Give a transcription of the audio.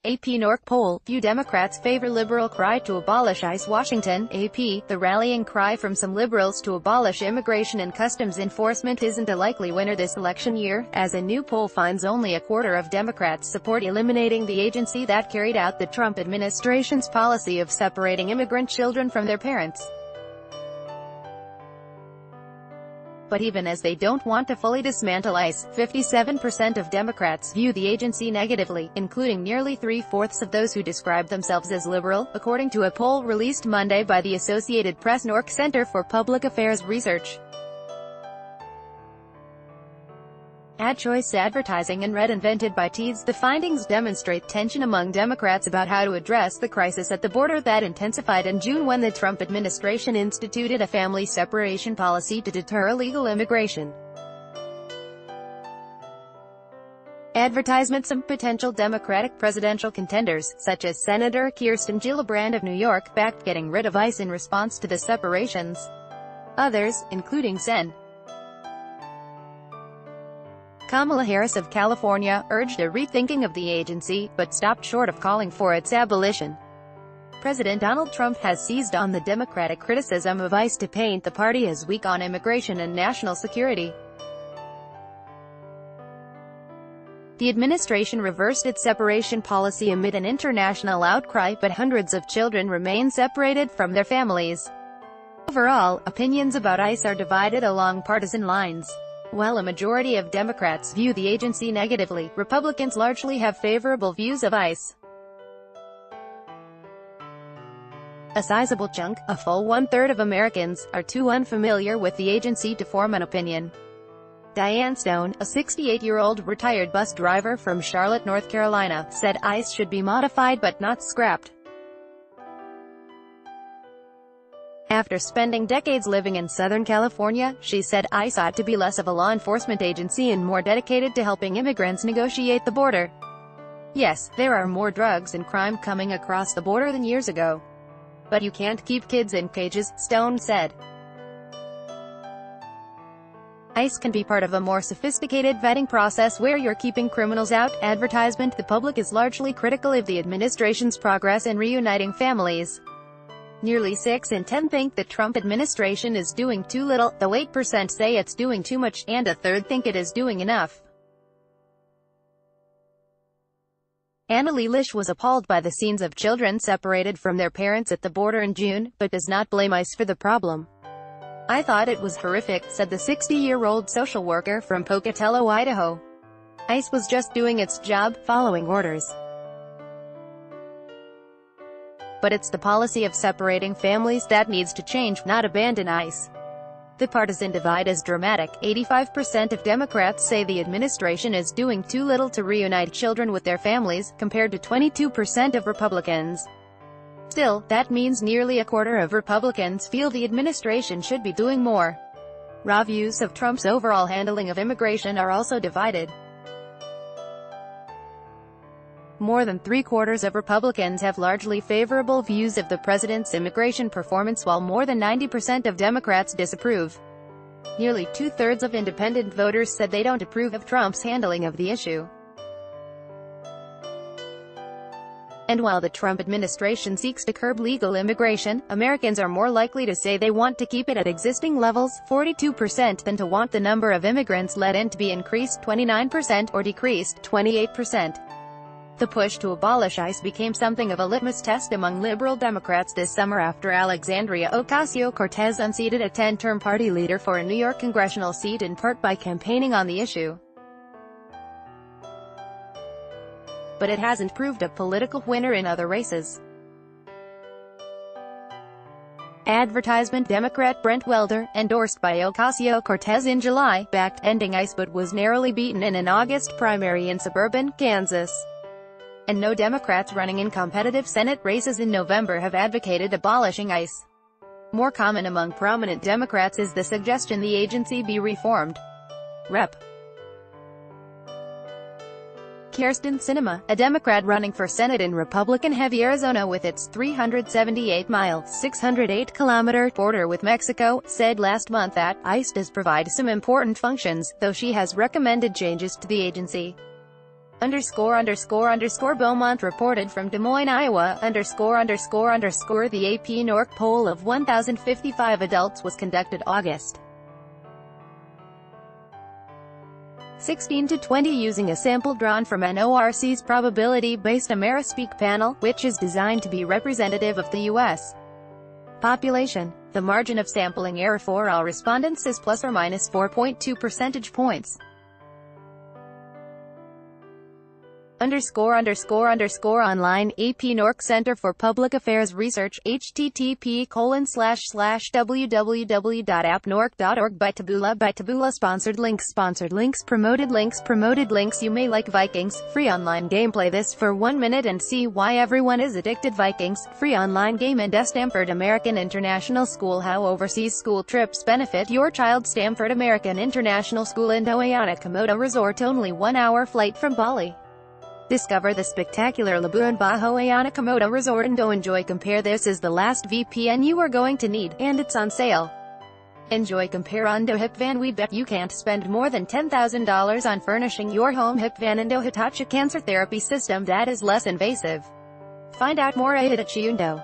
AP-NORC Poll, few Democrats favor liberal cry to abolish ICE. Washington, AP, the rallying cry from some liberals to abolish immigration and customs enforcement isn't a likely winner this election year, as a new poll finds only a quarter of Democrats support eliminating the agency that carried out the Trump administration's policy of separating immigrant children from their parents. But even as they don't want to fully dismantle ICE, 57% of Democrats view the agency negatively, including nearly three-fourths of those who describe themselves as liberal, according to a poll released Monday by the Associated Press NORC Center for Public Affairs Research. Ad choice advertising and red invented by Teeds. The findings demonstrate tension among Democrats about how to address the crisis at the border that intensified in June when the Trump administration instituted a family separation policy to deter illegal immigration. Advertisements. Some potential Democratic presidential contenders, such as Senator Kirsten Gillibrand of New York, backed getting rid of ICE in response to the separations. Others, including Sen. Kamala Harris of California, urged a rethinking of the agency, but stopped short of calling for its abolition. President Donald Trump has seized on the Democratic criticism of ICE to paint the party as weak on immigration and national security. The administration reversed its separation policy amid an international outcry, but hundreds of children remain separated from their families. Overall, opinions about ICE are divided along partisan lines. While a majority of Democrats view the agency negatively, Republicans largely have favorable views of ICE. A sizable chunk, a full one-third of Americans, are too unfamiliar with the agency to form an opinion. Diane Stone, a 68-year-old retired bus driver from Charlotte, North Carolina, said ICE should be modified but not scrapped. After spending decades living in Southern California, she said ICE ought to be less of a law enforcement agency and more dedicated to helping immigrants negotiate the border. Yes, there are more drugs and crime coming across the border than years ago. But you can't keep kids in cages, Stone said. ICE can be part of a more sophisticated vetting process where you're keeping criminals out. Advertisement. The public is largely critical of the administration's progress in reuniting families. Nearly 6 in 10 think the Trump administration is doing too little, though 8% say it's doing too much, and a third think it is doing enough. Anna Lealish was appalled by the scenes of children separated from their parents at the border in June, but does not blame ICE for the problem. I thought it was horrific, said the 60-year-old social worker from Pocatello, Idaho. ICE was just doing its job, following orders. But it's the policy of separating families that needs to change, not abandon ICE. The partisan divide is dramatic. 85% of Democrats say the administration is doing too little to reunite children with their families, compared to 22% of Republicans. Still, that means nearly a quarter of Republicans feel the administration should be doing more. Raw views of Trump's overall handling of immigration are also divided. More than three-quarters of Republicans have largely favorable views of the president's immigration performance, while more than 90% of Democrats disapprove. Nearly two-thirds of independent voters said they don't approve of Trump's handling of the issue. And while the Trump administration seeks to curb legal immigration, Americans are more likely to say they want to keep it at existing levels, 42%, than to want the number of immigrants let in to be increased, 29%, or decreased, 28%. The push to abolish ICE became something of a litmus test among liberal Democrats this summer after Alexandria Ocasio-Cortez unseated a 10-term party leader for a New York congressional seat in part by campaigning on the issue. But it hasn't proved a political winner in other races. Advertisement. Democrat Brent Welder, endorsed by Ocasio-Cortez in July, backed ending ICE but was narrowly beaten in an August primary in suburban Kansas. And no Democrats running in competitive Senate races in November have advocated abolishing ICE. More common among prominent Democrats is the suggestion the agency be reformed. Rep. Kyrsten Sinema, a Democrat running for Senate in Republican-heavy Arizona with its 378-mile, 608-kilometer border with Mexico, said last month that ICE does provide some important functions, though she has recommended changes to the agency. Beaumont reported from Des Moines, Iowa. The AP-NORC poll of 1,055 adults was conducted August 16 to 20 using a sample drawn from NORC's probability-based AmeriSpeak panel, which is designed to be representative of the U.S. population. The margin of sampling error for all respondents is plus or minus 4.2 percentage points. Online AP-NORC Center for Public Affairs Research http://www.apnorc.org by Taboola Sponsored links Promoted links You may like Vikings. Free online gameplay this for 1 minute and see why everyone is addicted. Vikings. Free online game and Stamford American International School. How overseas school trips benefit your child. Stamford American International School in Doñana Komodo Resort, only 1-hour flight from Bali. Discover the spectacular Labuan Bajo Ayana Komodo Resort and enjoy. Compare. This is the last VPN you are going to need, and it's on sale. Enjoy. Compare Undo Hip Van. We bet you can't spend more than $10,000 on furnishing your home. Hip Van Indo Hitachi cancer therapy system that is less invasive. Find out more at Hitachi Undo.